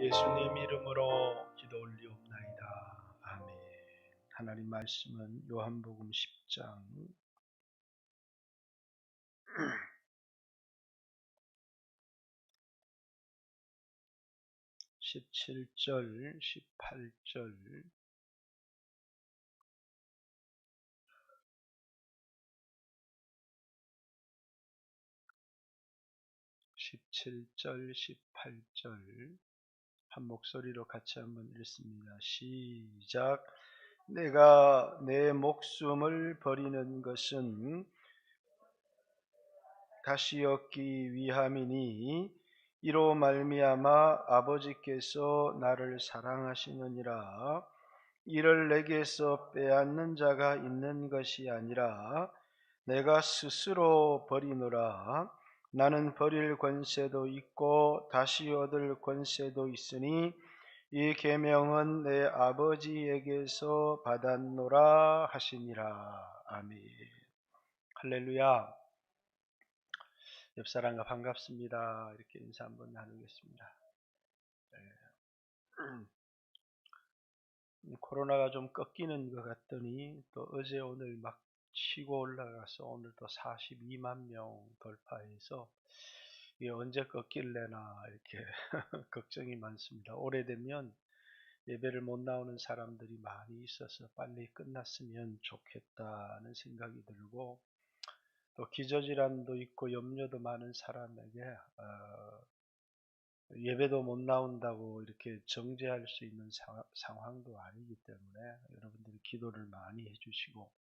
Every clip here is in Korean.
예수님 이름으로 기도 올리옵나이다. 아멘. 하나님 말씀은 요한복음 10장 17절, 18절, 17절, 18절 한 목소리로 같이 한번 읽습니다. 시작. 내가 내 목숨을 버리는 것은 다시 얻기 위함이니 이로 말미암아 아버지께서 나를 사랑하시느니라. 이를 내게서 빼앗는 자가 있는 것이 아니라 내가 스스로 버리노라. 나는 버릴 권세도 있고 다시 얻을 권세도 있으니 이 계명은 내 아버지에게서 받았노라 하시니라. 아멘. 할렐루야. 옆사람과 반갑습니다. 이렇게 인사 한번 나누겠습니다. 코로나가 좀 꺾이는 것 같더니 또 어제 오늘 막 치고 올라가서 오늘 또 42만 명 돌파해서 이게 언제 꺾일래나 이렇게 걱정이 많습니다. 오래되면 예배를 못 나오는 사람들이 많이 있어서 빨리 끝났으면 좋겠다는 생각이 들고, 또 기저질환도 있고 염려도 많은 사람에게 예배도 못 나온다고 이렇게 정죄할 수 있는 상황도 아니기 때문에 여러분들이 기도를 많이 해주시고,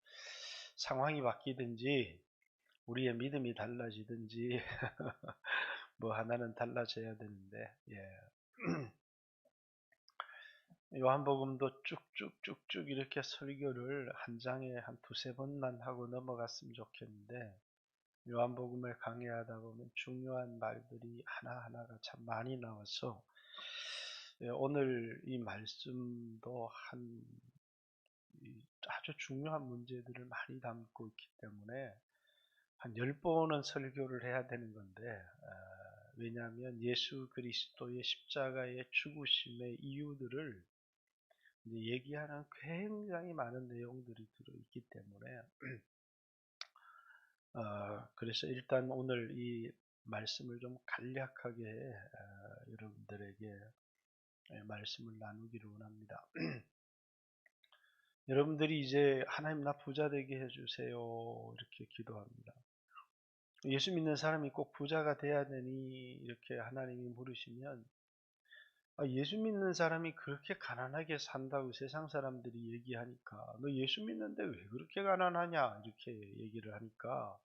상황이 바뀌든지 우리의 믿음이 달라지든지 뭐 하나는 달라져야 되는데, 요한복음도 쭉쭉쭉쭉 이렇게 설교를 한 장에 한 두세 번만 하고 넘어갔으면 좋겠는데, 요한복음을 강의하다 보면 중요한 말들이 하나하나가 참 많이 나와서 오늘 이 말씀도 아주 중요한 문제들을 많이 담고 있기 때문에 한 10번은 설교를 해야 되는 건데, 왜냐하면 예수 그리스도의 십자가의 죽으심의 이유들을 이제 얘기하는 굉장히 많은 내용들이 들어있기 때문에 그래서 일단 오늘 이 말씀을 좀 간략하게 여러분들에게 말씀을 나누기를 원합니다. 여러분들이 이제 하나님 나 부자 되게 해주세요 이렇게 기도합니다. 예수 믿는 사람이 꼭 부자가 돼야 되니 이렇게 하나님이 물으시면, 예수 믿는 사람이 그렇게 가난하게 산다고 세상 사람들이 얘기하니까, 너 예수 믿는데 왜 그렇게 가난하냐 이렇게 얘기를 하니까,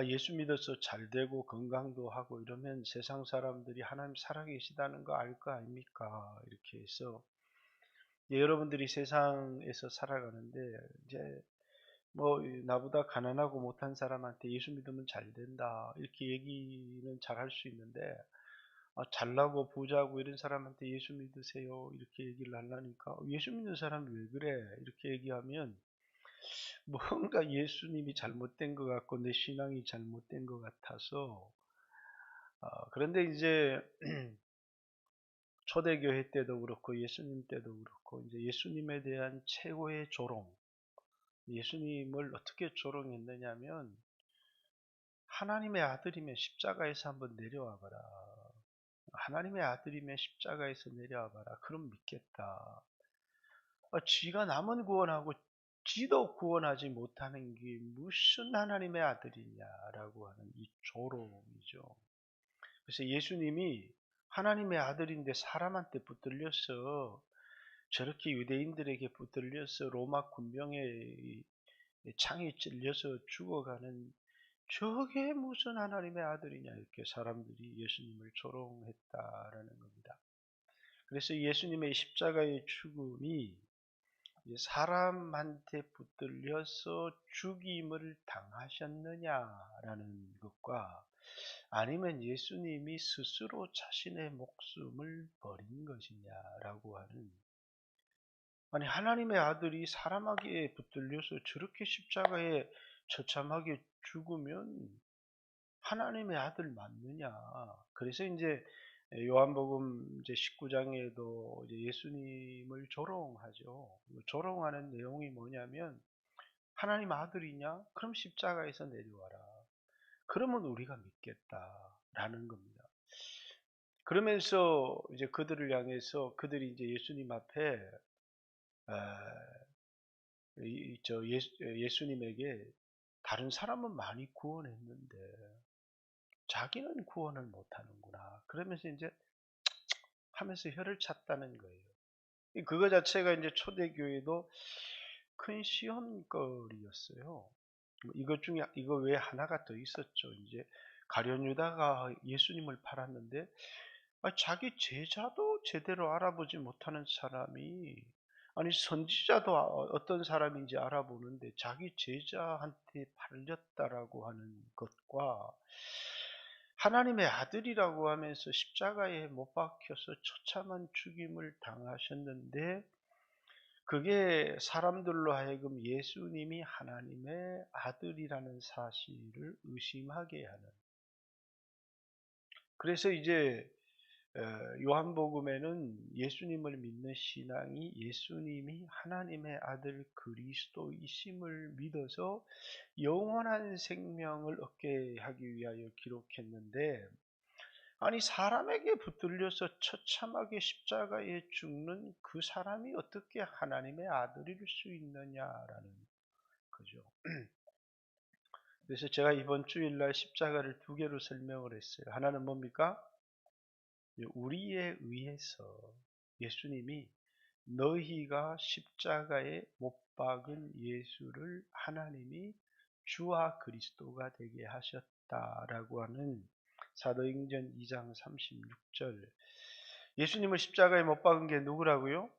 예수 믿어서 잘 되고 건강도 하고 이러면 세상 사람들이 하나님 살아계시다는 거 알 거 아닙니까? 이렇게 해서 여러분들이 세상에서 살아가는데 이제 뭐 나보다 가난하고 못한 사람한테 예수 믿으면 잘 된다 이렇게 얘기는 잘 할 수 있는데, 잘나고 부자고 이런 사람한테 예수 믿으세요 이렇게 얘기를 하려니까, 예수 믿는 사람이 왜 그래 이렇게 얘기하면 뭔가 예수님이 잘못된 것 같고 내 신앙이 잘못된 것 같아서, 그런데 이제 초대교회 때도 그렇고 예수님 때도 그렇고 이제 예수님에 대한 최고의 조롱, 예수님을 어떻게 조롱했느냐면, 하나님의 아들이면 십자가에서 한번 내려와 봐라. 하나님의 아들이면 십자가에서 내려와 봐라. 그럼 믿겠다. 쥐가 남은 구원하고 지도 구원하지 못하는 게 무슨 하나님의 아들이냐라고 하는 이 조롱이죠. 그래서 예수님이 하나님의 아들인데 사람한테 붙들려서, 저렇게 유대인들에게 붙들려서 로마 군병에 창에 찔려서 죽어가는 저게 무슨 하나님의 아들이냐 이렇게 사람들이 예수님을 조롱했다라는 겁니다. 그래서 예수님의 십자가의 죽음이 사람한테 붙들려서 죽임을 당하셨느냐라는 것과, 아니면 예수님이 스스로 자신의 목숨을 버린 것이냐라고 하는, 아니 하나님의 아들이 사람에게 붙들려서 저렇게 십자가에 처참하게 죽으면 하나님의 아들 맞느냐. 그래서 이제 요한복음 이제 19장에도 이제 예수님을 조롱하죠. 조롱하는 내용이 뭐냐면 하나님 아들이냐? 그럼 십자가에서 내려와라. 그러면 우리가 믿겠다라는 겁니다. 그러면서 이제 그들을 향해서 그들이 이제 예수님 앞에 예수님에게 다른 사람은 많이 구원했는데 자기는 구원을 못하는구나. 그러면서 이제 하면서 혀를 찼다는 거예요. 그거 자체가 이제 초대교회도 큰 시험거리였어요. 이것 중에 이거 외에 하나가 더 있었죠. 이제 가룟 유다가 예수님을 팔았는데 자기 제자도 제대로 알아보지 못하는 사람이 아니 선지자도 어떤 사람인지 알아보는데 자기 제자한테 팔렸다라고 하는 것과 하나님의 아들이라고 하면서 십자가에 못 박혀서 처참한 죽임을 당하셨는데 그게 사람들로 하여금 예수님이 하나님의 아들이라는 사실을 의심하게 하는. 그래서 이제 요한복음에는 예수님을 믿는 신앙이 예수님이 하나님의 아들 그리스도이심을 믿어서 영원한 생명을 얻게 하기 위하여 기록했는데 아니 사람에게 붙들려서 처참하게 십자가에 죽는 그 사람이 어떻게 하나님의 아들일 수 있느냐라는 거죠. 그래서 제가 이번 주일날 십자가를 두 개로 설명을 했어요. 하나는 뭡니까? 우리에 의해서 예수님이 너희가 십자가에 못 박은 예수를 하나님이 주와 그리스도가 되게 하셨다라고 하는 사도행전 2장 36절. 예수님을 십자가에 못 박은 게 누구라고요?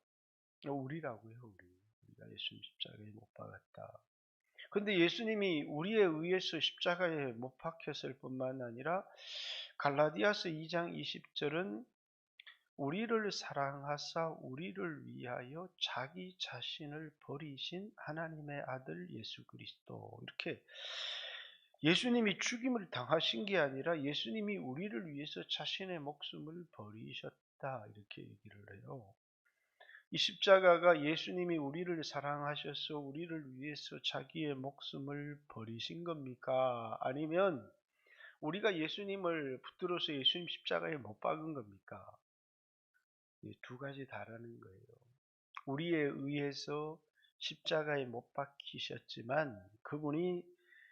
우리라고요, 우리. 우리가 예수님 십자가에 못 박았다. 근데 예수님이 우리에 의해서 십자가에 못 박혔을 뿐만 아니라 갈라디아서 2장 20절은 우리를 사랑하사 우리를 위하여 자기 자신을 버리신 하나님의 아들 예수 그리스도. 이렇게 예수님이 죽임을 당하신 게 아니라 예수님이 우리를 위해서 자신의 목숨을 버리셨다. 이렇게 얘기를 해요. 이 십자가가 예수님이 우리를 사랑하셔서 우리를 위해서 자기의 목숨을 버리신 겁니까? 아니면 우리가 예수님을 붙들어서 예수님 십자가에 못 박은 겁니까? 두 가지 다라는 거예요. 우리에 의해서 십자가에 못 박히셨지만 그분이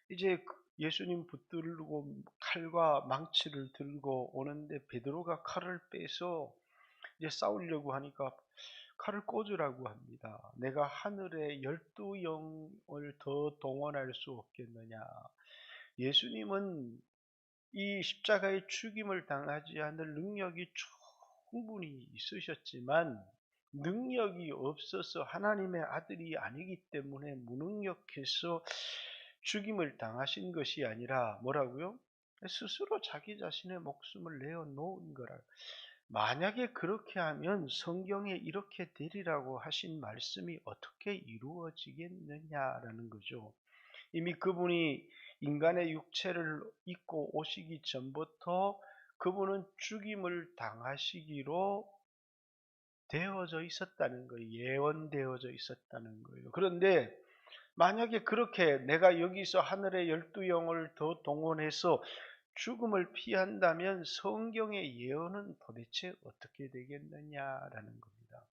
이제 예수님 붙들고 칼과 망치를 들고 오는데 베드로가 칼을 빼서 이제 싸우려고 하니까 칼을 꽂으라고 합니다. 내가 하늘에 12영을 더 동원할 수 없겠느냐. 예수님은 이 십자가의 죽임을 당하지 않을 능력이 충분히 있으셨지만 능력이 없어서 하나님의 아들이 아니기 때문에 무능력해서 죽임을 당하신 것이 아니라 뭐라고요? 스스로 자기 자신의 목숨을 내어놓은 거라. 만약에 그렇게 하면 성경에 이렇게 되리라고 하신 말씀이 어떻게 이루어지겠느냐라는 거죠. 이미 그분이 인간의 육체를 입고 오시기 전부터 그분은 죽임을 당하시기로 되어져 있었다는 거예요. 예언되어져 있었다는 거예요. 그런데 만약에 그렇게 내가 여기서 하늘의 12영을 더 동원해서 죽음을 피한다면 성경의 예언은 도대체 어떻게 되겠느냐라는 겁니다.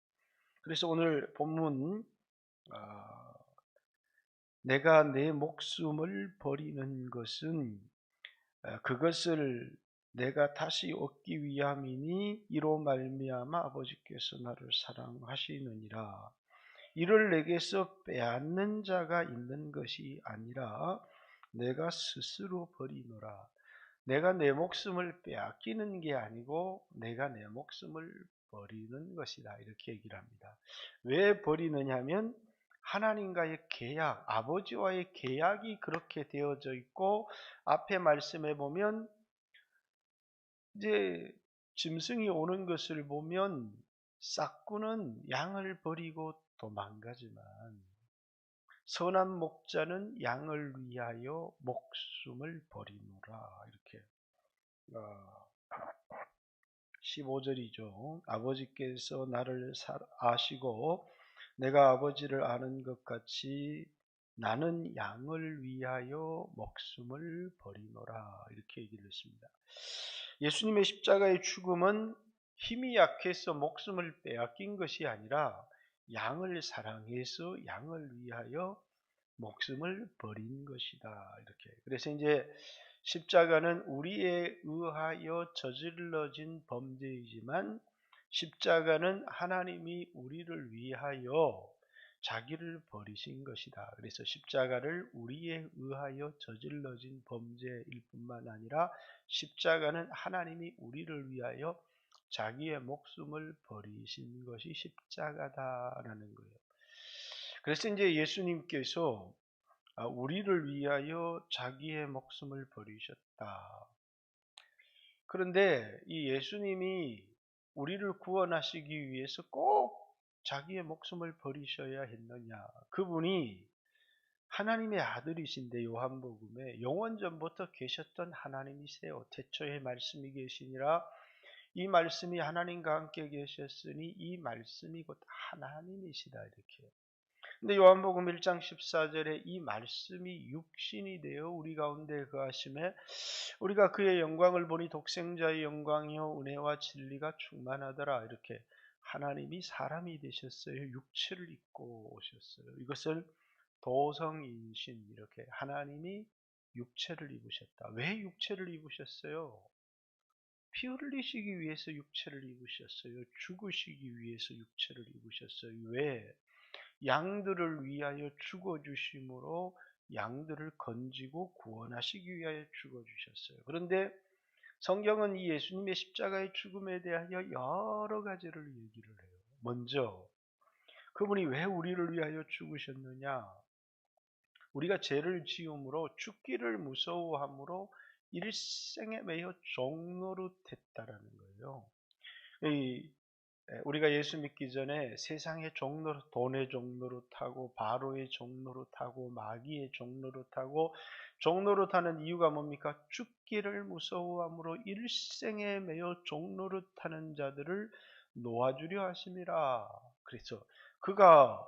그래서 오늘 본문 내가 내 목숨을 버리는 것은 그것을 내가 다시 얻기 위함이니 이로 말미암아 아버지께서 나를 사랑하시느니라. 이를 내게서 빼앗는 자가 있는 것이 아니라 내가 스스로 버리노라. 내가 내 목숨을 빼앗기는 게 아니고 내가 내 목숨을 버리는 것이다. 이렇게 얘기를 합니다. 왜 버리느냐 하면 하나님과의 계약, 아버지와의 계약이 그렇게 되어져 있고 앞에 말씀해 보면 이제 짐승이 오는 것을 보면 싹구는 양을 버리고 도망가지만 선한 목자는 양을 위하여 목숨을 버리노라. 이렇게 15절이죠. 아버지께서 나를 아시고 내가 아버지를 아는 것 같이 나는 양을 위하여 목숨을 버리노라. 이렇게 얘기를 했습니다. 예수님의 십자가의 죽음은 힘이 약해서 목숨을 빼앗긴 것이 아니라 양을 사랑해서 양을 위하여 목숨을 버린 것이다. 이렇게. 그래서 이제 십자가는 우리에 의하여 저질러진 범죄이지만 십자가는 하나님이 우리를 위하여 자기를 버리신 것이다. 그래서 십자가를 우리에 의하여 저질러진 범죄일 뿐만 아니라 십자가는 하나님이 우리를 위하여 자기의 목숨을 버리신 것이 십자가다라는 거예요. 그래서 이제 예수님께서 우리를 위하여 자기의 목숨을 버리셨다. 그런데 이 예수님이 우리를 구원하시기 위해서 꼭 자기의 목숨을 버리셔야 했느냐? 그분이 하나님의 아들이신데 요한복음에 영원전부터 계셨던 하나님이세요. 태초에 말씀이 계시니라 이 말씀이 하나님과 함께 계셨으니 이 말씀이 곧 하나님이시다 이렇게. 근데 요한복음 1장 14절에 이 말씀이 육신이 되어 우리 가운데 거하심에 우리가 그의 영광을 보니 독생자의 영광이요 은혜와 진리가 충만하더라. 이렇게 하나님이 사람이 되셨어요. 육체를 입고 오셨어요. 이것을 도성인신 이렇게 하나님이 육체를 입으셨다. 왜 육체를 입으셨어요? 피 흘리시기 위해서 육체를 입으셨어요. 죽으시기 위해서 육체를 입으셨어요. 왜? 양들을 위하여 죽어주심으로 양들을 건지고 구원하시기 위하여 죽어주셨어요. 그런데 성경은 이 예수님의 십자가의 죽음에 대하여 여러 가지를 얘기를 해요. 먼저 그분이 왜 우리를 위하여 죽으셨느냐? 우리가 죄를 지음으로 죽기를 무서워함으로 일생에 매여 종노릇했다라는 거예요. 우리가 예수 믿기 전에 세상의 종노릇, 돈의 종노릇하고 바로의 종노릇하고 마귀의 종노릇하고 종노릇하는 이유가 뭡니까? 죽기를 무서워함으로 일생에 매여 종노릇하는 자들을 놓아주려 하심이라. 그래서 그가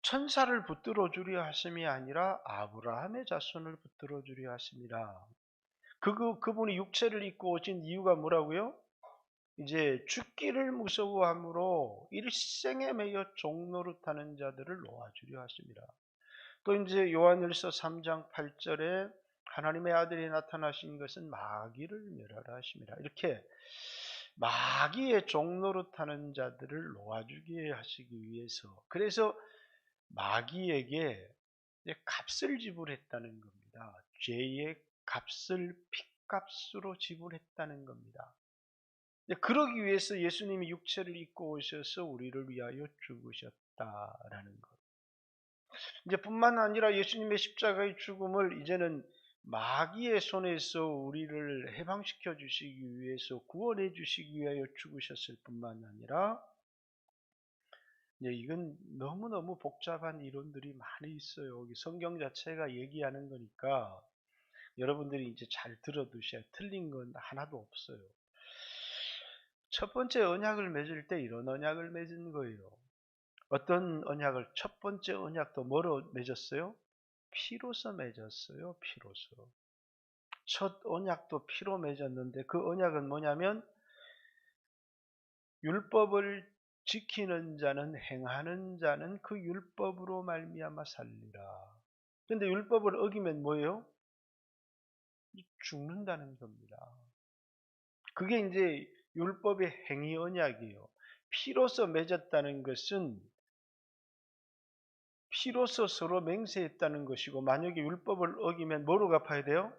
천사를 붙들어 주려 하심이 아니라 아브라함의 자손을 붙들어 주려 하심이라. 그분이 육체를 입고 오신 이유가 뭐라고요? 이제 죽기를 무서워함으로 일생에 매여 종노릇하는 자들을 놓아주려 하십니다. 또 이제 요한일서 3장 8절에 하나님의 아들이 나타나신 것은 마귀를 멸하라 하십니다. 이렇게 마귀의 종노릇하는 자들을 놓아주게 하시기 위해서 그래서 마귀에게 값을 지불했다는 겁니다. 죄의 값을 핏값으로 지불했다는 겁니다. 그러기 위해서 예수님이 육체를 입고 오셔서 우리를 위하여 죽으셨다라는 것. 이제 뿐만 아니라 예수님의 십자가의 죽음을 이제는 마귀의 손에서 우리를 해방시켜 주시기 위해서 구원해 주시기 위하여 죽으셨을 뿐만 아니라 이건 너무너무 복잡한 이론들이 많이 있어요. 여기 성경 자체가 얘기하는 거니까 여러분들이 이제 잘 들어두셔야 틀린 건 하나도 없어요. 첫 번째 언약을 맺을 때 이런 언약을 맺은 거예요. 어떤 언약을 첫 번째 언약도 뭐로 맺었어요? 피로서 맺었어요. 피로서. 첫 언약도 피로 맺었는데 그 언약은 뭐냐면 율법을 지키는 자는 행하는 자는 그 율법으로 말미암아 살리라. 그런데 율법을 어기면 뭐예요? 죽는다는 겁니다. 그게 이제 율법의 행위 언약이에요. 피로서 맺었다는 것은 피로서 서로 맹세했다는 것이고 만약에 율법을 어기면 뭐로 갚아야 돼요?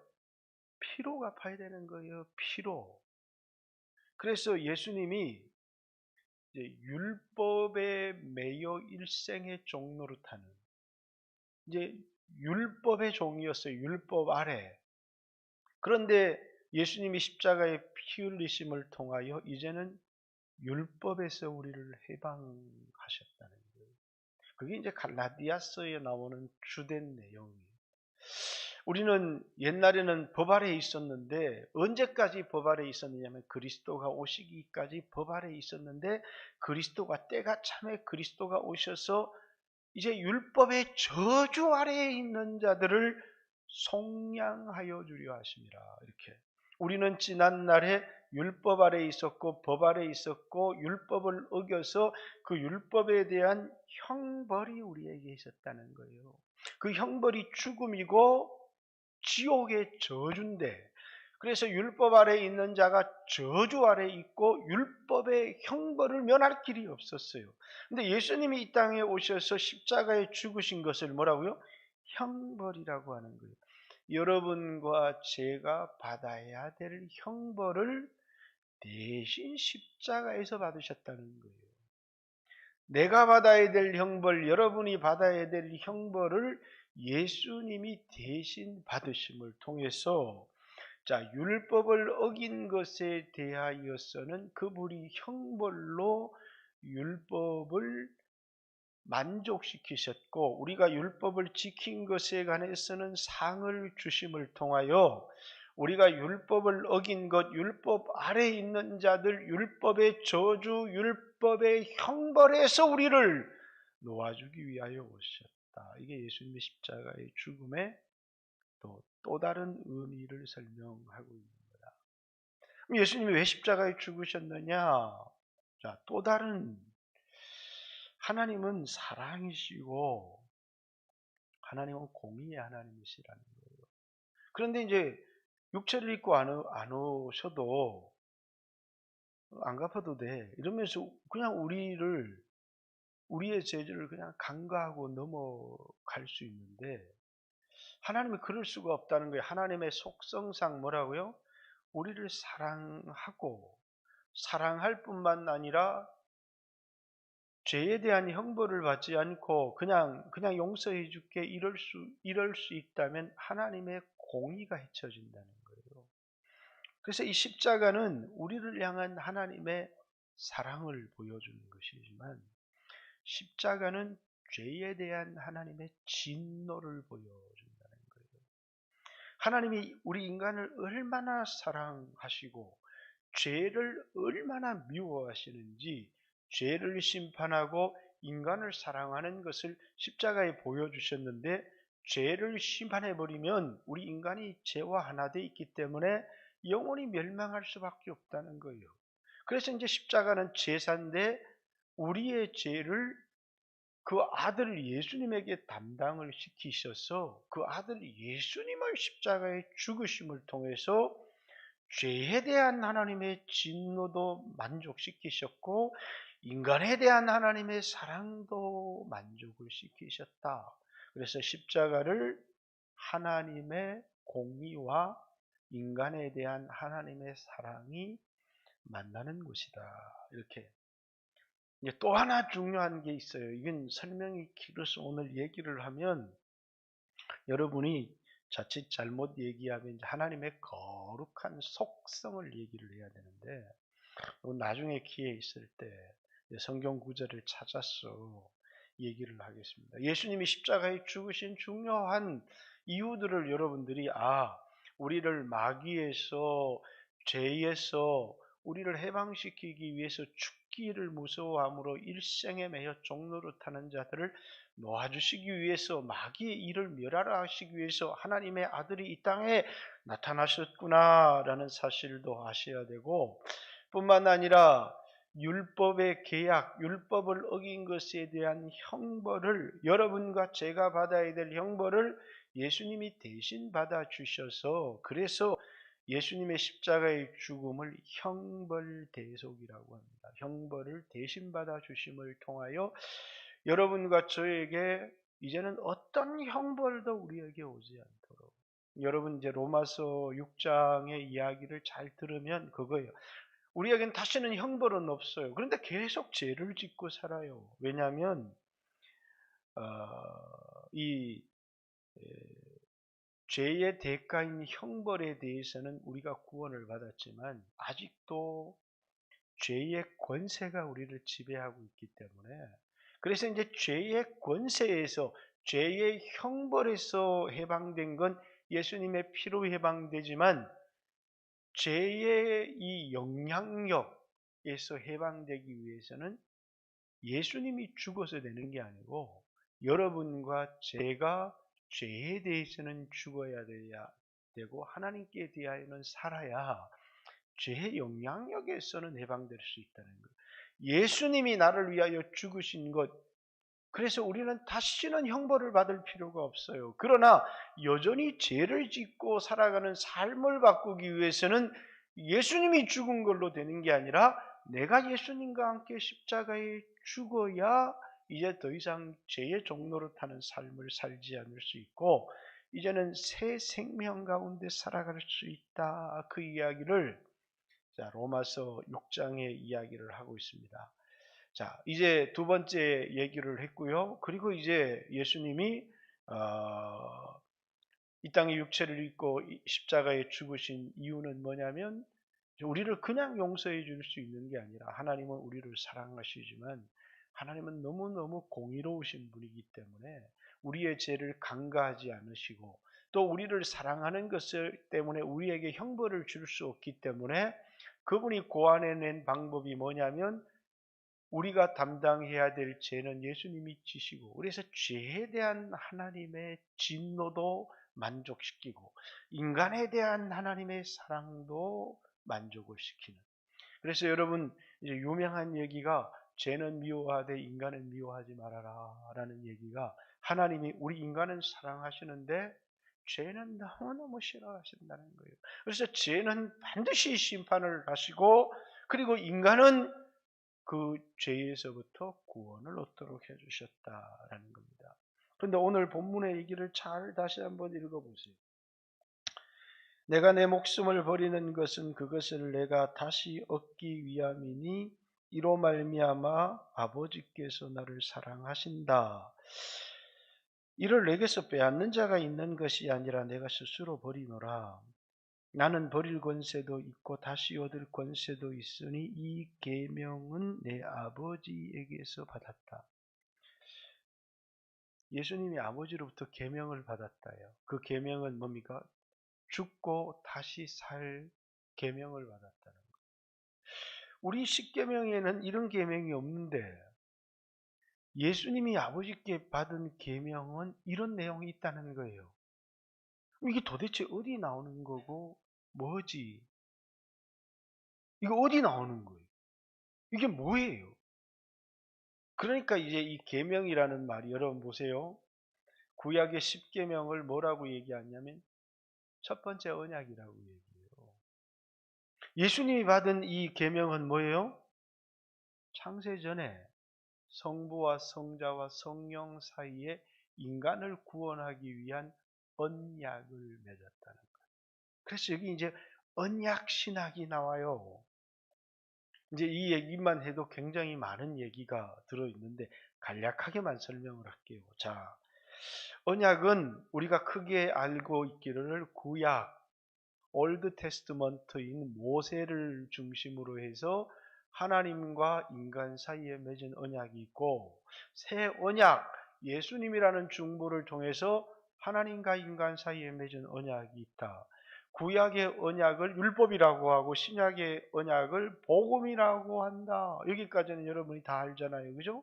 피로 갚아야 되는 거예요. 피로. 그래서 예수님이 이제 율법에 매여 일생의 종노릇하는 이제 율법의 종이었어요. 율법 아래. 그런데 예수님이 십자가의 피 흘리심을 통하여 이제는 율법에서 우리를 해방하셨다는 거예요. 그게 이제 갈라디아서에 나오는 주된 내용이에요. 우리는 옛날에는 법 아래에 있었는데 언제까지 법 아래에 있었느냐면 그리스도가 오시기까지 법 아래에 있었는데 그리스도가 때가 참에 그리스도가 오셔서 이제 율법의 저주 아래에 있는 자들을 속량하여 주려 하심이라. 이렇게 우리는 지난날에 율법 아래에 있었고 법 아래에 있었고 율법을 어겨서 그 율법에 대한 형벌이 우리에게 있었다는 거예요. 그 형벌이 죽음이고 지옥의 저주인데, 그래서 율법 아래에 있는 자가 저주 아래에 있고 율법의 형벌을 면할 길이 없었어요. 근데 예수님이 이 땅에 오셔서 십자가에 죽으신 것을 뭐라고요? 형벌이라고 하는 거예요. 여러분과 제가 받아야 될 형벌을 대신 십자가에서 받으셨다는 거예요. 내가 받아야 될 형벌, 여러분이 받아야 될 형벌을 예수님이 대신 받으심을 통해서, 자, 율법을 어긴 것에 대하여서는 그분이 형벌로 율법을 만족시키셨고, 우리가 율법을 지킨 것에 관해서는 상을 주심을 통하여 우리가 율법을 어긴 것, 율법 아래에 있는 자들, 율법의 저주, 율법의 형벌에서 우리를 놓아주기 위하여 오셨다. 이게 예수님의 십자가의 죽음의 또 다른 의미를 설명하고 있는 거다. 그럼 예수님이 왜 십자가에 죽으셨느냐? 자, 또 다른, 하나님은 사랑이시고 하나님은 공의의 하나님이시라는 거예요. 그런데 이제 육체를 입고 안 오셔도 안 갚아도 돼 이러면서 그냥 우리의 죄를 그냥 간과하고 넘어갈 수 있는데, 하나님이 그럴 수가 없다는 거예요. 하나님의 속성상 뭐라고요? 우리를 사랑하고, 사랑할 뿐만 아니라 죄에 대한 형벌을 받지 않고 그냥 용서해 줄게 이럴 수 있다면 하나님의 공의가 잊혀진다는 거예요. 그래서 이 십자가는 우리를 향한 하나님의 사랑을 보여주는 것이지만, 십자가는 죄에 대한 하나님의 진노를 보여준다는 거예요. 하나님이 우리 인간을 얼마나 사랑하시고 죄를 얼마나 미워하시는지, 죄를 심판하고 인간을 사랑하는 것을 십자가에 보여주셨는데, 죄를 심판해버리면 우리 인간이 죄와 하나 되어 있기 때문에 영원히 멸망할 수밖에 없다는 거예요. 그래서 이제 십자가는 제사인데 우리의 죄를 그 아들 예수님에게 담당을 시키셔서 그 아들 예수님을 십자가에 죽으심을 통해서 죄에 대한 하나님의 진노도 만족시키셨고 인간에 대한 하나님의 사랑도 만족을 시키셨다. 그래서 십자가를 하나님의 공의와 인간에 대한 하나님의 사랑이 만나는 곳이다. 이렇게. 이제 또 하나 중요한 게 있어요. 이건 설명이 길어서 오늘 얘기를 하면 여러분이 자칫 잘못 얘기하면 이제 하나님의 거룩한 속성을 얘기를 해야 되는데, 나중에 기회 있을 때 성경 구절을 찾아서 얘기를 하겠습니다. 예수님이 십자가에 죽으신 중요한 이유들을 여러분들이 우리를 마귀에서, 죄에서 우리를 해방시키기 위해서 죽기를 무서워함으로 일생에 매여 종로를 타는 자들을 놓아주시기 위해서, 마귀의 일을 멸하라 하시기 위해서 하나님의 아들이 이 땅에 나타나셨구나라는 사실도 아셔야 되고, 뿐만 아니라 율법의 계약, 율법을 어긴 것에 대한 형벌을, 여러분과 제가 받아야 될 형벌을 예수님이 대신 받아주셔서, 그래서 예수님의 십자가의 죽음을 형벌대속이라고 합니다. 형벌을 대신 받아주심을 통하여 여러분과 저에게 이제는 어떤 형벌도 우리에게 오지 않도록, 여러분 이제 로마서 6장의 이야기를 잘 들으면 그거예요. 우리에겐 다시는 형벌은 없어요. 그런데 계속 죄를 짓고 살아요. 왜냐하면 이 죄의 대가인 형벌에 대해서는 우리가 구원을 받았지만 아직도 죄의 권세가 우리를 지배하고 있기 때문에, 그래서 이제 죄의 권세에서, 죄의 형벌에서 해방된 건 예수님의 피로 해방되지만 죄의 이 영향력에서 해방되기 위해서는 예수님이 죽어서 되는 게 아니고 여러분과 제가 죄에 대해서는 죽어야 돼야 되고 하나님께 대하여는 살아야 죄의 영향력에서는 해방될 수 있다는 거예요. 예수님이 나를 위하여 죽으신 것, 그래서 우리는 다시는 형벌을 받을 필요가 없어요. 그러나 여전히 죄를 짓고 살아가는 삶을 바꾸기 위해서는 예수님이 죽은 걸로 되는 게 아니라 내가 예수님과 함께 십자가에 죽어야 이제 더 이상 죄의 종로로 타는 삶을 살지 않을 수 있고 이제는 새 생명 가운데 살아갈 수 있다. 그 이야기를 로마서 6장의 이야기를 하고 있습니다. 자, 이제 두 번째 얘기를 했고요. 그리고 이제 예수님이 이 땅의 육체를 입고 십자가에 죽으신 이유는 뭐냐면 우리를 그냥 용서해 줄 수 있는 게 아니라 하나님은 우리를 사랑하시지만 하나님은 너무너무 공의로우신 분이기 때문에 우리의 죄를 간과하지 않으시고 또 우리를 사랑하는 것을 때문에 우리에게 형벌을 줄 수 없기 때문에 그분이 고안해낸 방법이 뭐냐면 우리가 담당해야 될 죄는 예수님이 지시고 그래서 죄에 대한 하나님의 진노도 만족시키고 인간에 대한 하나님의 사랑도 만족을 시키는. 그래서 여러분 이제 유명한 얘기가 죄는 미워하되 인간은 미워하지 말아라 라는 얘기가 하나님이 우리 인간은 사랑하시는데 죄는 너무너무 싫어하신다는 거예요. 그래서 죄는 반드시 심판을 하시고 그리고 인간은 그 죄에서부터 구원을 얻도록 해주셨다라는 겁니다. 그런데 오늘 본문의 얘기를 잘 다시 한번 읽어보세요. 내가 내 목숨을 버리는 것은 그것을 내가 다시 얻기 위함이니 이로 말미암아 아버지께서 나를 사랑하신다. 이를 내게서 빼앗는 자가 있는 것이 아니라 내가 스스로 버리노라. 나는 버릴 권세도 있고 다시 얻을 권세도 있으니 이 계명은 내 아버지에게서 받았다. 예수님이 아버지로부터 계명을 받았다요. 그 계명은 뭡니까? 죽고 다시 살 계명을 받았다는 거예요. 우리 십계명에는 이런 계명이 없는데 예수님이 아버지께 받은 계명은 이런 내용이 있다는 거예요. 이게 도대체 어디 나오는 거고 뭐지? 이거 어디 나오는 거예요? 이게 뭐예요? 그러니까 이제 이 계명이라는 말이 여러분 보세요. 구약의 십계명을 뭐라고 얘기하냐면 첫 번째 언약이라고 얘기해요. 예수님이 받은 이 계명은 뭐예요? 창세 전에 성부와 성자와 성령 사이에 인간을 구원하기 위한 언약을 맺었다는 거예요. 그래서 여기 이제 언약 신학이 나와요. 이제 이 얘기만 해도 굉장히 많은 얘기가 들어있는데 간략하게만 설명을 할게요. 자, 언약은 우리가 크게 알고 있기를 구약, 올드 테스트먼트인 모세를 중심으로 해서 하나님과 인간 사이에 맺은 언약이 있고 새 언약, 예수님이라는 중보를 통해서 하나님과 인간 사이에 맺은 언약이 있다. 구약의 언약을 율법이라고 하고 신약의 언약을 복음이라고 한다. 여기까지는 여러분이 다 알잖아요. 그죠?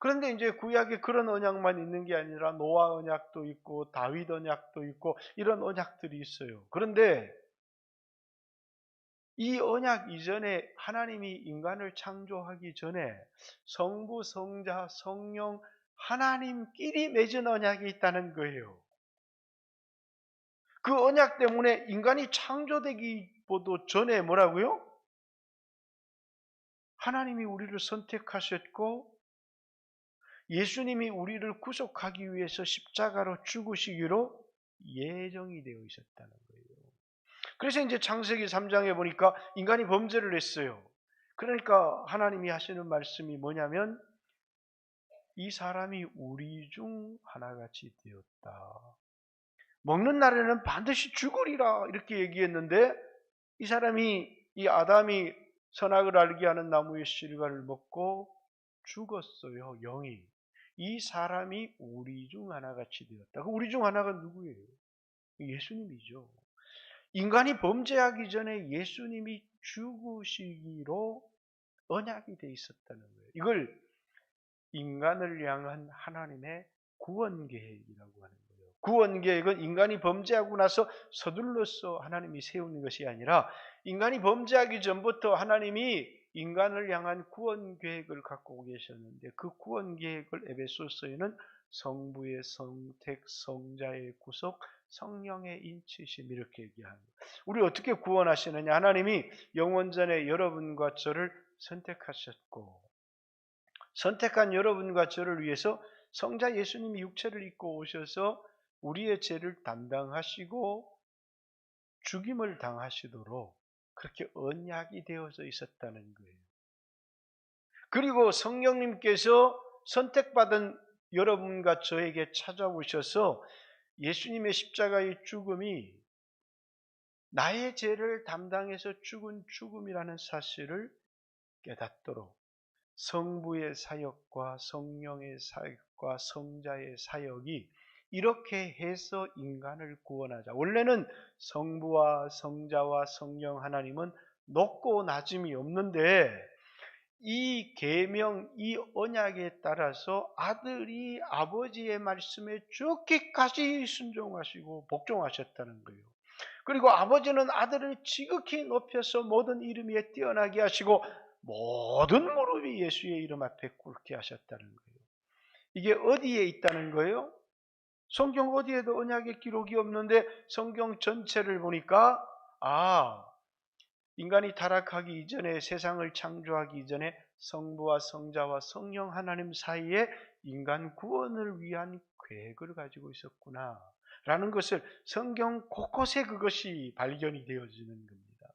그런데 이제 구약에 그런 언약만 있는 게 아니라 노아 언약도 있고 다윗 언약도 있고 이런 언약들이 있어요. 그런데 이 언약 이전에 하나님이 인간을 창조하기 전에 성부, 성자, 성령 하나님끼리 맺은 언약이 있다는 거예요. 그 언약 때문에 인간이 창조되기보다 전에 뭐라고요? 하나님이 우리를 선택하셨고 예수님이 우리를 구속하기 위해서 십자가로 죽으시기로 예정이 되어 있었다는 거예요. 그래서 이제 창세기 3장에 보니까 인간이 범죄를 했어요. 그러니까 하나님이 하시는 말씀이 뭐냐면 이 사람이 우리 중 하나같이 되었다. 먹는 날에는 반드시 죽으리라 이렇게 얘기했는데 이 아담이 선악을 알게 하는 나무의 실과를 먹고 죽었어요. 영이. 이 사람이 우리 중 하나같이 되었다. 그 우리 중 하나가 누구예요? 예수님이죠. 인간이 범죄하기 전에 예수님이 죽으시기로 언약이 돼 있었다는 거예요. 이걸 인간을 향한 하나님의 구원 계획이라고 하는 거예요. 구원 계획은 인간이 범죄하고 나서 서둘러서 하나님이 세우는 것이 아니라 인간이 범죄하기 전부터 하나님이 인간을 향한 구원 계획을 갖고 계셨는데 그 구원 계획을 에베소서에는 성부의 성택, 성자의 구속, 성령의 인치심 이렇게 얘기합니다. 우리 어떻게 구원하시느냐? 하나님이 영원전에 여러분과 저를 선택하셨고 선택한 여러분과 저를 위해서 성자 예수님이 육체를 입고 오셔서 우리의 죄를 담당하시고 죽임을 당하시도록 그렇게 언약이 되어져 있었다는 거예요. 그리고 성령님께서 선택받은 여러분과 저에게 찾아오셔서 예수님의 십자가의 죽음이 나의 죄를 담당해서 죽은 죽음이라는 사실을 깨닫도록 성부의 사역과 성령의 사역과 성자의 사역이 이렇게 해서 인간을 구원하자. 원래는 성부와 성자와 성령 하나님은 높고 낮음이 없는데 이 계명, 이 언약에 따라서 아들이 아버지의 말씀에 죽기까지 순종하시고 복종하셨다는 거예요. 그리고 아버지는 아들을 지극히 높여서 모든 이름 위에 뛰어나게 하시고 모든 무릎이 예수의 이름 앞에 꿇게 하셨다는 거예요. 이게 어디에 있다는 거예요? 성경 어디에도 언약의 기록이 없는데 성경 전체를 보니까 인간이 타락하기 이전에 세상을 창조하기 이전에 성부와 성자와 성령 하나님 사이에 인간 구원을 위한 계획을 가지고 있었구나 라는 것을 성경 곳곳에 그것이 발견이 되어지는 겁니다.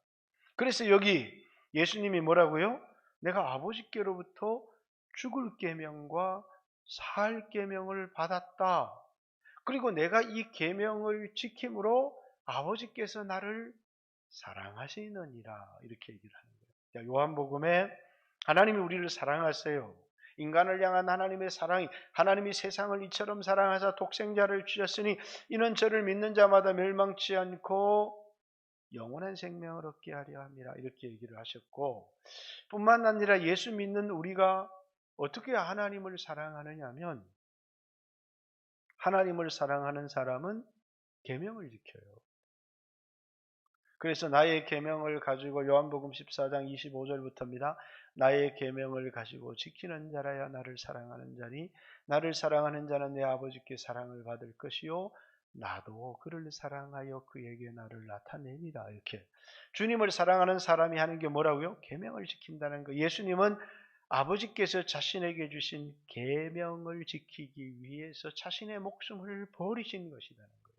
그래서 여기 예수님이 뭐라고요? 내가 아버지께로부터 죽을 계명과 살 계명을 받았다. 그리고 내가 이 계명을 지킴으로 아버지께서 나를 사랑하시느니라 이렇게 얘기를 하는 거예요. 요한복음에 하나님이 우리를 사랑하세요. 인간을 향한 하나님의 사랑이 하나님이 세상을 이처럼 사랑하사 독생자를 주셨으니 이는 저를 믿는 자마다 멸망치 않고 영원한 생명을 얻게 하려 함이라 이렇게 얘기를 하셨고 뿐만 아니라 예수 믿는 우리가 어떻게 하나님을 사랑하느냐 하면 하나님을 사랑하는 사람은 계명을 지켜요. 그래서 나의 계명을 가지고 요한복음 14장 25절부터입니다. 나의 계명을 가지고 지키는 자라야 나를 사랑하는 자니 나를 사랑하는 자는 내 아버지께 사랑을 받을 것이요 나도 그를 사랑하여 그에게 나를 나타내리라. 이렇게 주님을 사랑하는 사람이 하는 게 뭐라고요? 계명을 지킨다는 거. 예수님은 아버지께서 자신에게 주신 계명을 지키기 위해서 자신의 목숨을 버리신 것이라는 거예요.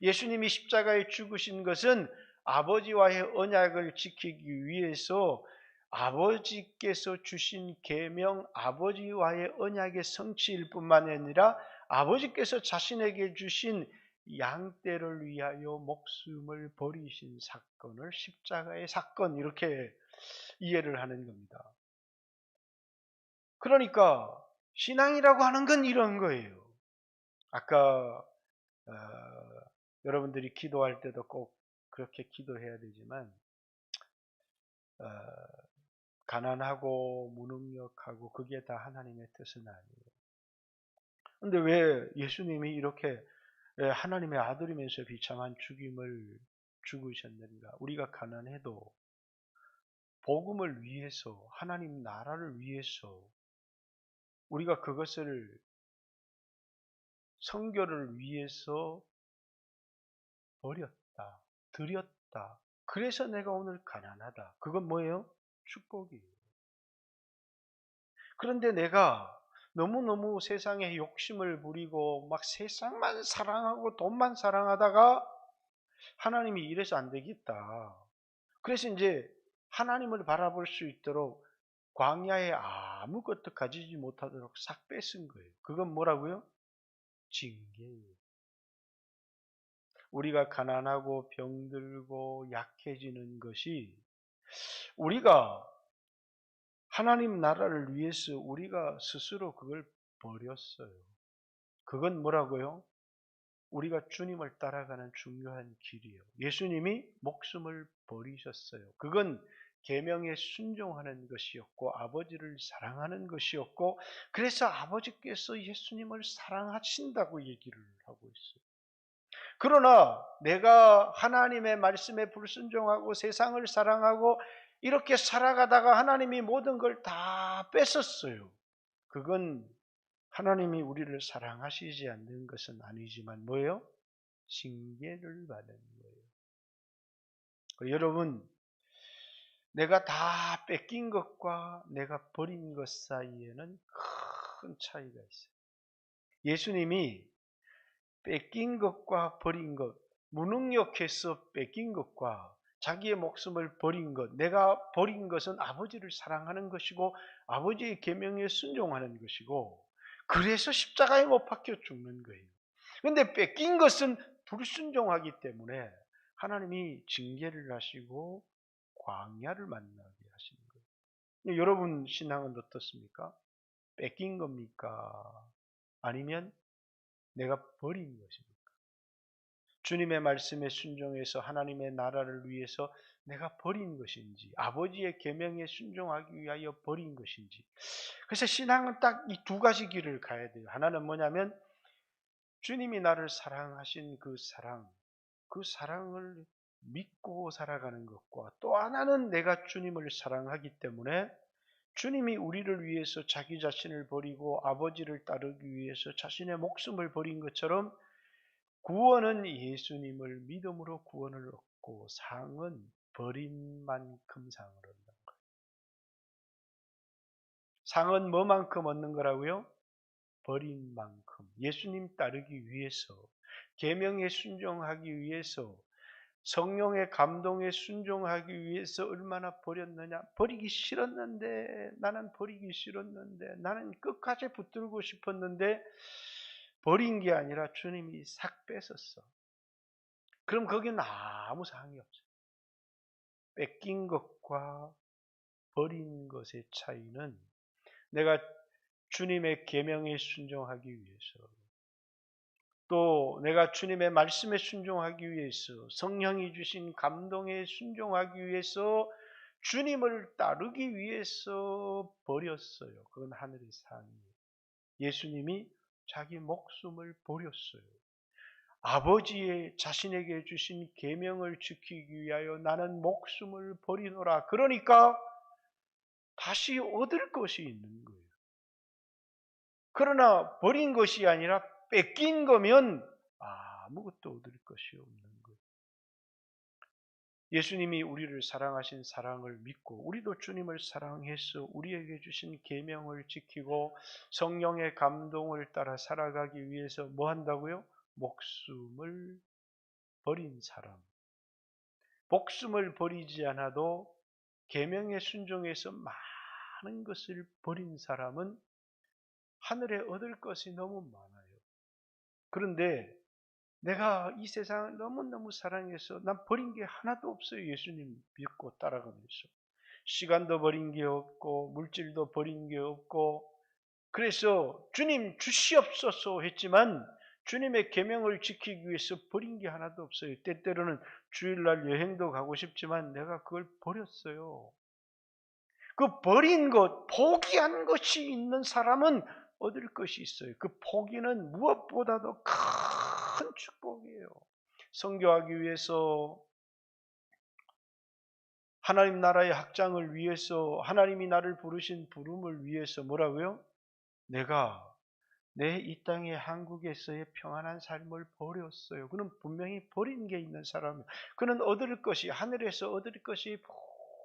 예수님이 십자가에 죽으신 것은 아버지와의 언약을 지키기 위해서 아버지께서 주신 계명, 아버지와의 언약의 성취일 뿐만 아니라 아버지께서 자신에게 주신 양떼를 위하여 목숨을 버리신 사건을 십자가의 사건 이렇게 이해를 하는 겁니다. 그러니까 신앙이라고 하는 건 이런 거예요. 아까 여러분들이 기도할 때도 꼭 그렇게 기도해야 되지만 가난하고 무능력하고 그게 다 하나님의 뜻은 아니에요. 근데 왜 예수님이 이렇게 하나님의 아들이면서 비참한 죽임을 죽으셨는가? 우리가 가난해도 복음을 위해서 하나님 나라를 위해서 우리가 그것을 성결을 위해서 버렸다, 드렸다. 그래서 내가 오늘 가난하다. 그건 뭐예요? 축복이에요. 그런데 내가 너무너무 세상에 욕심을 부리고 막 세상만 사랑하고 돈만 사랑하다가 하나님이 이래서 안 되겠다. 그래서 이제 하나님을 바라볼 수 있도록 광야에 아무것도 가지지 못하도록 싹 뺏은 거예요. 그건 뭐라고요? 징계예요. 우리가 가난하고 병들고 약해지는 것이 우리가 하나님 나라를 위해서 우리가 스스로 그걸 버렸어요. 그건 뭐라고요? 우리가 주님을 따라가는 중요한 길이에요. 예수님이 목숨을 버리셨어요. 그건 계명에 순종하는 것이었고 아버지를 사랑하는 것이었고, 그래서 아버지께서 예수님을 사랑하신다고 얘기를 하고 있어요. 그러나 내가 하나님의 말씀에 불순종하고 세상을 사랑하고 이렇게 살아가다가 하나님이 모든 걸 다 뺏었어요. 그건 하나님이 우리를 사랑하시지 않는 것은 아니지만 뭐예요? 징계를 받는 거예요. 여러분, 내가 다 뺏긴 것과 내가 버린 것 사이에는 큰 차이가 있어요. 예수님이 뺏긴 것과 버린 것, 무능력해서 뺏긴 것과 자기의 목숨을 버린 것, 내가 버린 것은 아버지를 사랑하는 것이고 아버지의 계명에 순종하는 것이고, 그래서 십자가에 못 박혀 죽는 거예요. 그런데 뺏긴 것은 불순종하기 때문에 하나님이 징계를 하시고 광야를 만나게 하시는 거예요. 여러분 신앙은 어떻습니까? 뺏긴 겁니까? 아니면 내가 버린 것입니까? 주님의 말씀에 순종해서 하나님의 나라를 위해서 내가 버린 것인지, 아버지의 계명에 순종하기 위하여 버린 것인지. 그래서 신앙은 딱 이 두 가지 길을 가야 돼요. 하나는 뭐냐면 주님이 나를 사랑하신 그 사랑을 믿고 살아가는 것과, 또 하나는 내가 주님을 사랑하기 때문에 주님이 우리를 위해서 자기 자신을 버리고 아버지를 따르기 위해서 자신의 목숨을 버린 것처럼 구원은 예수님을 믿음으로 구원을 얻고, 상은 버린 만큼 상을 얻는 거예요. 상은 뭐만큼 얻는 거라고요? 버린 만큼. 예수님 따르기 위해서, 계명에 순종하기 위해서, 성령의 감동에 순종하기 위해서 얼마나 버렸느냐. 버리기 싫었는데, 나는 버리기 싫었는데, 나는 끝까지 붙들고 싶었는데 버린 게 아니라 주님이 싹 뺏었어. 그럼 거기는 아무 상이 없어요. 뺏긴 것과 버린 것의 차이는 내가 주님의 계명에 순종하기 위해서, 또 내가 주님의 말씀에 순종하기 위해서, 성령이 주신 감동에 순종하기 위해서, 주님을 따르기 위해서 버렸어요. 그건 하늘의 상이에요. 예수님이 자기 목숨을 버렸어요. 아버지의 자신에게 주신 계명을 지키기 위하여 나는 목숨을 버리노라. 그러니까 다시 얻을 것이 있는 거예요. 그러나 버린 것이 아니라 뺏긴 거면 아무것도 얻을 것이 없는 거예요. 예수님이 우리를 사랑하신 사랑을 믿고 우리도 주님을 사랑해서 우리에게 주신 계명을 지키고 성령의 감동을 따라 살아가기 위해서 뭐 한다고요? 목숨을 버린 사람. 목숨을 버리지 않아도 계명에 순종해서 많은 것을 버린 사람은 하늘에 얻을 것이 너무 많아요. 그런데 내가 이 세상을 너무너무 사랑해서 난 버린 게 하나도 없어요. 예수님 믿고 따라가면서. 시간도 버린 게 없고 물질도 버린 게 없고, 그래서 주님 주시옵소서 했지만 주님의 계명을 지키기 위해서 버린 게 하나도 없어요. 때때로는 주일날 여행도 가고 싶지만 내가 그걸 버렸어요. 그 버린 것, 포기한 것이 있는 사람은 얻을 것이 있어요. 그 포기는 무엇보다도 큰 축복이에요. 선교하기 위해서, 하나님 나라의 확장을 위해서, 하나님이 나를 부르신 부름을 위해서 뭐라고요? 내가 내 이 땅의 한국에서의 평안한 삶을 버렸어요. 그는 분명히 버린 게 있는 사람이에요. 그는 얻을 것이, 하늘에서 얻을 것이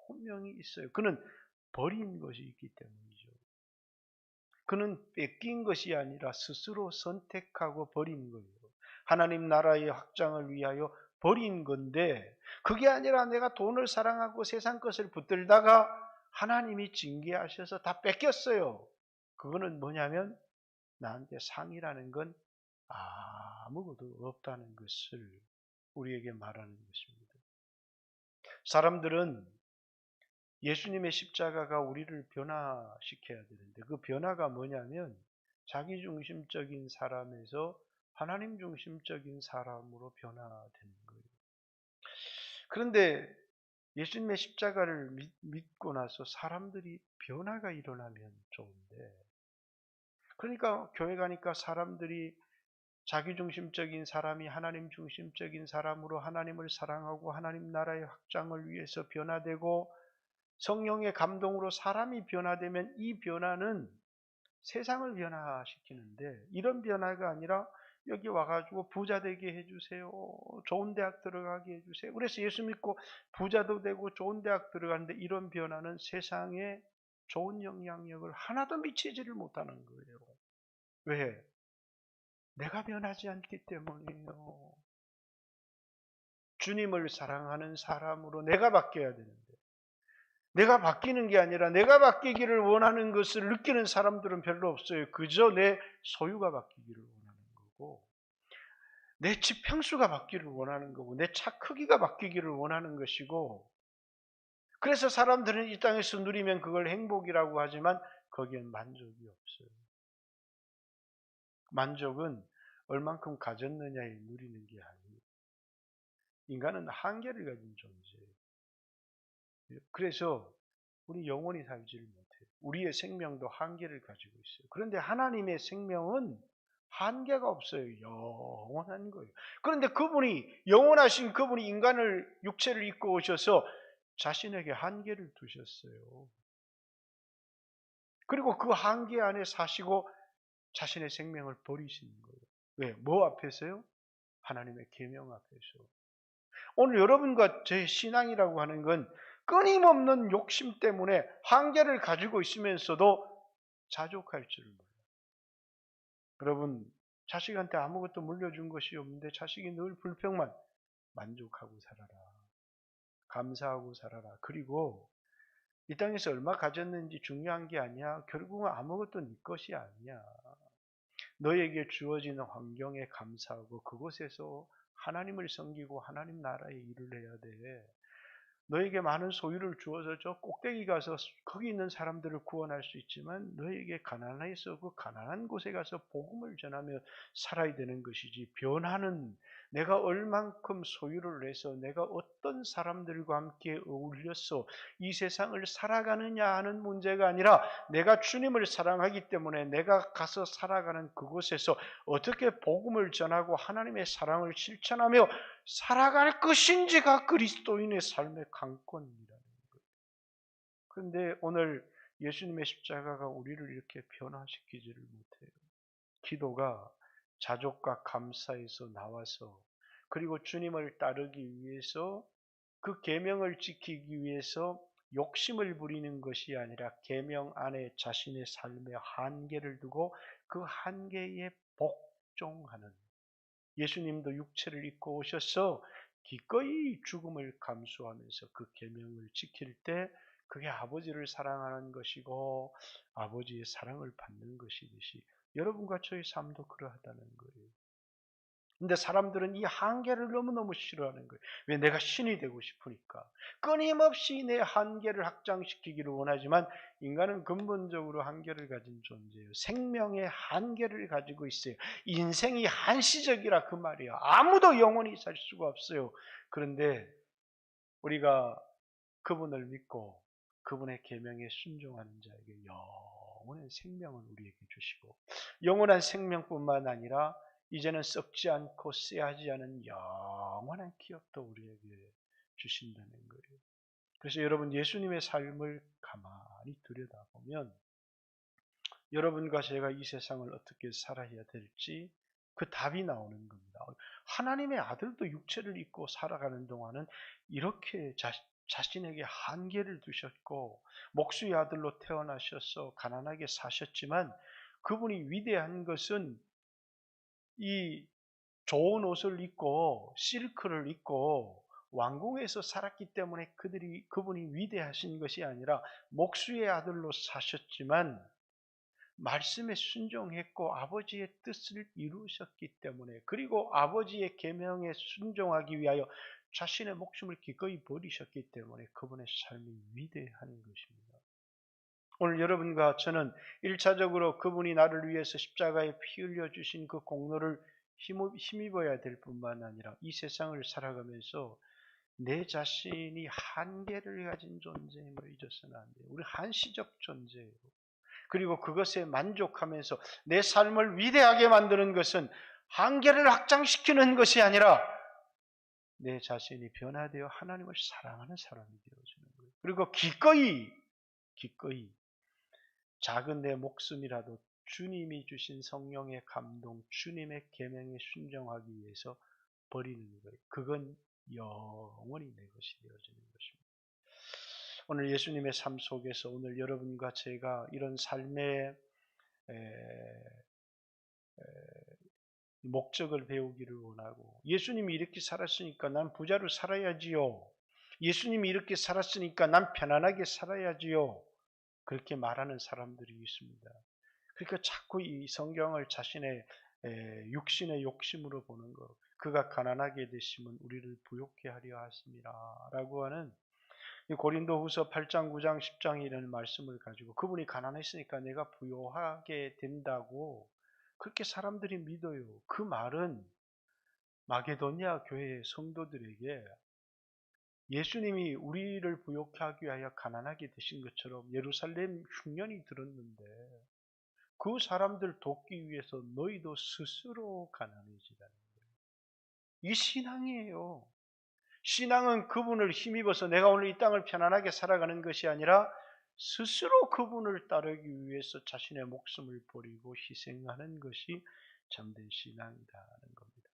분명히 있어요. 그는 버린 것이 있기 때문이죠. 그는 뺏긴 것이 아니라 스스로 선택하고 버린 거예요. 하나님 나라의 확장을 위하여 버린 건데, 그게 아니라 내가 돈을 사랑하고 세상 것을 붙들다가 하나님이 징계하셔서 다 뺏겼어요. 그거는 뭐냐면 나한테 상이라는 건 아무것도 없다는 것을 우리에게 말하는 것입니다. 사람들은 예수님의 십자가가 우리를 변화시켜야 되는데, 그 변화가 뭐냐면 자기중심적인 사람에서 하나님 중심적인 사람으로 변화되는 거예요. 그런데 예수님의 십자가를 믿고 나서 사람들이 변화가 일어나면 좋은데, 그러니까 교회 가니까 사람들이 자기중심적인 사람이 하나님 중심적인 사람으로 하나님을 사랑하고 하나님 나라의 확장을 위해서 변화되고, 성령의 감동으로 사람이 변화되면 이 변화는 세상을 변화시키는데, 이런 변화가 아니라 여기 와가지고 부자 되게 해주세요, 좋은 대학 들어가게 해주세요, 그래서 예수 믿고 부자도 되고 좋은 대학 들어가는데, 이런 변화는 세상에 좋은 영향력을 하나도 미치지를 못하는 거예요. 왜? 내가 변하지 않기 때문이에요. 주님을 사랑하는 사람으로 내가 바뀌어야 되는데, 내가 바뀌는 게 아니라 내가 바뀌기를 원하는 것을 느끼는 사람들은 별로 없어요. 그저 내 소유가 바뀌기를 원하는 거고, 내 집 평수가 바뀌기를 원하는 거고, 내 차 크기가 바뀌기를 원하는 것이고, 그래서 사람들은 이 땅에서 누리면 그걸 행복이라고 하지만 거기엔 만족이 없어요. 만족은 얼만큼 가졌느냐에 누리는 게 아니에요. 인간은 한계를 가진 존재예요. 그래서 우리 영원히 살지를 못해요. 우리의 생명도 한계를 가지고 있어요. 그런데 하나님의 생명은 한계가 없어요. 영원한 거예요. 그런데 그분이, 영원하신 그분이 인간을, 육체를 입고 오셔서 자신에게 한계를 두셨어요. 그리고 그 한계 안에 사시고 자신의 생명을 버리시는 거예요. 왜? 뭐 앞에서요? 하나님의 계명 앞에서. 오늘 여러분과 제 신앙이라고 하는 건 끊임없는 욕심 때문에 한계를 가지고 있으면서도 자족할 줄을 몰라요. 여러분, 자식한테 아무것도 물려준 것이 없는데 자식이 늘 불평만, 만족하고 살아라. 감사하고 살아라. 그리고 이 땅에서 얼마 가졌는지 중요한 게 아니야. 결국은 아무것도 네 것이 아니야. 너에게 주어지는 환경에 감사하고 그곳에서 하나님을 섬기고 하나님 나라의 일을 해야 돼. 너에게 많은 소유를 주어서 저 꼭대기 가서 거기 있는 사람들을 구원할 수 있지만, 너에게 가난해서 그 가난한 곳에 가서 복음을 전하며 살아야 되는 것이지, 변화는 내가 얼만큼 소유를 내서 내가 어떤 사람들과 함께 어울려서 이 세상을 살아가느냐 하는 문제가 아니라, 내가 주님을 사랑하기 때문에 내가 가서 살아가는 그곳에서 어떻게 복음을 전하고 하나님의 사랑을 실천하며 살아갈 것인지가 그리스도인의 삶의 관건이라는 거예요. 그런데 오늘 예수님의 십자가가 우리를 이렇게 변화시키지를 못해요. 기도가 자족과 감사에서 나와서, 그리고 주님을 따르기 위해서, 그 계명을 지키기 위해서 욕심을 부리는 것이 아니라 계명 안에 자신의 삶의 한계를 두고 그 한계에 복종하는, 예수님도 육체를 입고 오셔서 기꺼이 죽음을 감수하면서 그 계명을 지킬 때, 그게 아버지를 사랑하는 것이고 아버지의 사랑을 받는 것이듯이 여러분과 저의 삶도 그러하다는 거예요. 근데 사람들은 이 한계를 너무너무 싫어하는 거예요. 왜? 내가 신이 되고 싶으니까. 끊임없이 내 한계를 확장시키기를 원하지만, 인간은 근본적으로 한계를 가진 존재예요. 생명의 한계를 가지고 있어요. 인생이 한시적이라 그 말이에요. 아무도 영원히 살 수가 없어요. 그런데 우리가 그분을 믿고 그분의 계명에 순종하는 자에게 영원한 생명을 우리에게 주시고, 영원한 생명뿐만 아니라 이제는 썩지 않고 쎄하지 않은 영원한 기업도 우리에게 주신다는 거예요. 그래서 여러분, 예수님의 삶을 가만히 들여다보면 여러분과 제가 이 세상을 어떻게 살아야 될지 그 답이 나오는 겁니다. 하나님의 아들도 육체를 입고 살아가는 동안은 이렇게 자신에게 한계를 두셨고, 목수의 아들로 태어나셔서 가난하게 사셨지만, 그분이 위대한 것은 이 좋은 옷을 입고 실크를 입고 왕궁에서 살았기 때문에 그분이 위대하신 것이 아니라, 목수의 아들로 사셨지만 말씀에 순종했고 아버지의 뜻을 이루셨기 때문에, 그리고 아버지의 계명에 순종하기 위하여 자신의 목숨을 기꺼이 버리셨기 때문에 그분의 삶이 위대한 것입니다. 오늘 여러분과 저는 1차적으로 그분이 나를 위해서 십자가에 피 흘려 주신 그 공로를 힘입어야 될 뿐만 아니라 이 세상을 살아가면서 내 자신이 한계를 가진 존재임을 잊어서는 안 돼요. 우리 한시적 존재예요. 그리고 그것에 만족하면서 내 삶을 위대하게 만드는 것은 한계를 확장시키는 것이 아니라 내 자신이 변화되어 하나님을 사랑하는 사람이 되어지는 거예요. 그리고 기꺼이 작은 내 목숨이라도 주님이 주신 성령의 감동, 주님의 계명에 순종하기 위해서 버리는 거예요. 그건 영원히 내 것이 되어지는 것입니다. 오늘 예수님의 삶 속에서 오늘 여러분과 제가 이런 삶의 목적을 배우기를 원하고, 예수님이 이렇게 살았으니까 난 부자로 살아야지요. 예수님이 이렇게 살았으니까 난 편안하게 살아야지요. 그렇게 말하는 사람들이 있습니다. 그러니까 자꾸 이 성경을 자신의 육신의 욕심으로 보는 것, 그가 가난하게 되시면 우리를 부욕케 하려 하심이라 라고 하는 고린도후서 8장, 9장, 10장 이라는 말씀을 가지고 그분이 가난했으니까 내가 부요하게 된다고 그렇게 사람들이 믿어요. 그 말은 마게도냐 교회의 성도들에게 예수님이 우리를 부욕케 하기 위하여 가난하게 되신 것처럼 예루살렘 흉년이 들었는데 그 사람들 돕기 위해서 너희도 스스로 가난해지라는 거예요. 이 신앙이에요. 신앙은 그분을 힘입어서 내가 오늘 이 땅을 편안하게 살아가는 것이 아니라 스스로 그분을 따르기 위해서 자신의 목숨을 버리고 희생하는 것이 참된 신앙이라는 겁니다.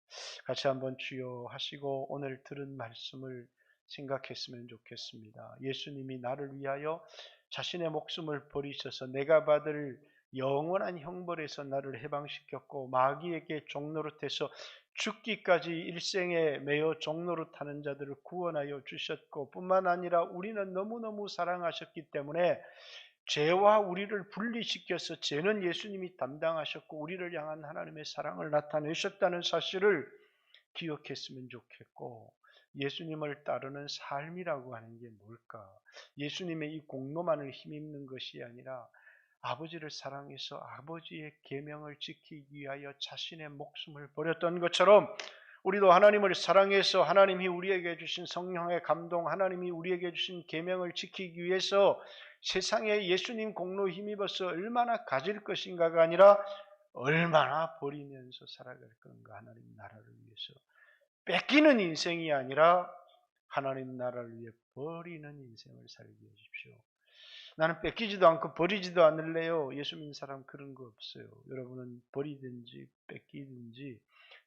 같이 한번 주여 하시고 오늘 들은 말씀을 생각했으면 좋겠습니다. 예수님이 나를 위하여 자신의 목숨을 버리셔서 내가 받을 영원한 형벌에서 나를 해방시켰고, 마귀에게 종노릇해서 죽기까지 일생에 매여 종노릇하는 자들을 구원하여 주셨고, 뿐만 아니라 우리는 너무너무 사랑하셨기 때문에 죄와 우리를 분리시켜서 죄는 예수님이 담당하셨고 우리를 향한 하나님의 사랑을 나타내셨다는 사실을 기억했으면 좋겠고, 예수님을 따르는 삶이라고 하는 게 뭘까? 예수님의 이 공로만을 힘입는 것이 아니라 아버지를 사랑해서 아버지의 계명을 지키기 위하여 자신의 목숨을 버렸던 것처럼 우리도 하나님을 사랑해서 하나님이 우리에게 주신 성령의 감동, 하나님이 우리에게 주신 계명을 지키기 위해서 세상에 예수님 공로 힘입어서 얼마나 가질 것인가가 아니라 얼마나 버리면서 살아갈 건가. 하나님 나라를 위해서 뺏기는 인생이 아니라 하나님 나라를 위해 버리는 인생을 살게 해주십시오. 나는 뺏기지도 않고 버리지도 않을래요. 예수 믿는 사람 그런 거 없어요. 여러분은 버리든지 뺏기든지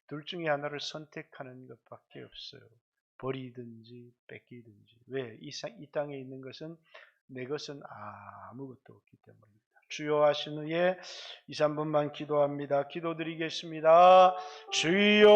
둘 중에 하나를 선택하는 것밖에 없어요. 버리든지 뺏기든지. 왜? 이 땅에 있는 것은 내 것은 아무것도 없기 때문입니다. 주여 하신 후에 2, 3분만 기도합니다. 기도드리겠습니다. 주여